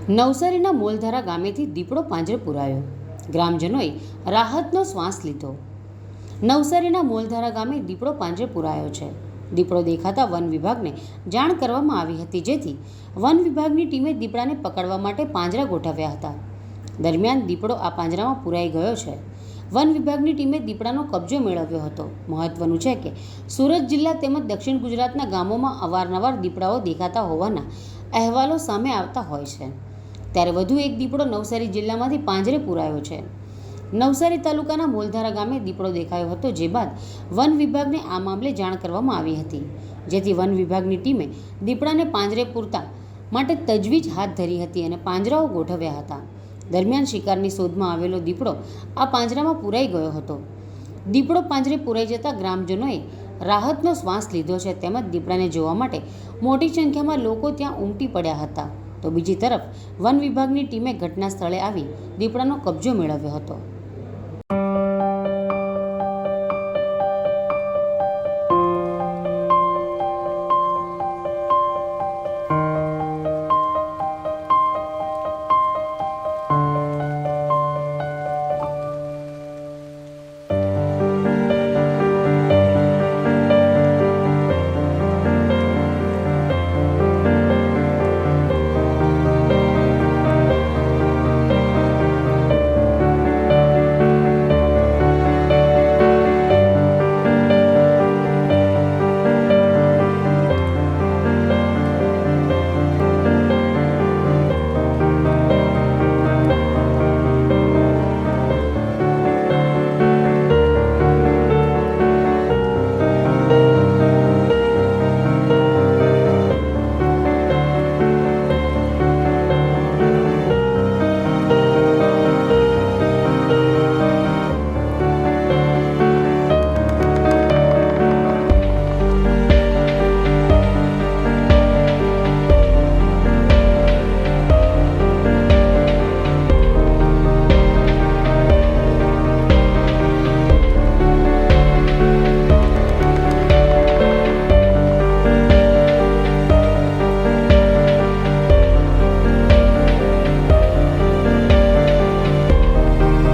નવસારીના મોલધારા ગામેથી દીપડો પાંજરે પુરાયો, ગ્રામજનોએ રાહતનો શ્વાસ લીધો। નવસારીના મોલધારા ગામે દીપડો પાંજરે પુરાયો છે। દીપડો દેખાતા વન વિભાગને જાણ કરવામાં આવી હતી, જેથી વન વિભાગની ટીમે દીપડાને પકડવા માટે પાંજરા ગોઠવ્યા હતા। દરમિયાન દીપડો આ પાંજરામાં પુરાઈ ગયો છે। વન વિભાગની ટીમે દીપડાનો કબજો મેળવ્યો હતો। મહત્વનું છે કે સુરત જિલ્લા તેમજ દક્ષિણ ગુજરાતના ગામોમાં અવારનવાર દીપડાઓ દેખાતા હોવાના અહેવાલો સામે આવતા હોય છે, ત્યારે વધુ એક દીપડો નવસારી જિલ્લામાંથી પાંજરે પુરાયો છે। નવસારી તાલુકાના મોલધારા ગામે દીપડો દેખાયો હતો, જે બાદ વન વિભાગને આ મામલે જાણ કરવામાં આવી હતી, જેથી વન વિભાગની ટીમે દીપડાને પાંજરે પૂરતા માટે તજવીજ હાથ ધરી હતી અને પાંજરાઓ ગોઠવ્યા હતા। દરમિયાન શિકારની શોધમાં આવેલો દીપડો આ પાંજરામાં પુરાઈ ગયો હતો। દીપડો પાંજરે પુરાઈ જતા ગ્રામજનોએ રાહતનો શ્વાસ લીધો છે, તેમજ દીપડાને જોવા માટે મોટી સંખ્યામાં લોકો ત્યાં ઉમટી પડ્યા હતા। તો બીજી તરફ વન વિભાગની ટીમે ઘટના સ્થળે આવી દીપડાનો કબજો મેળવ્યો હતો।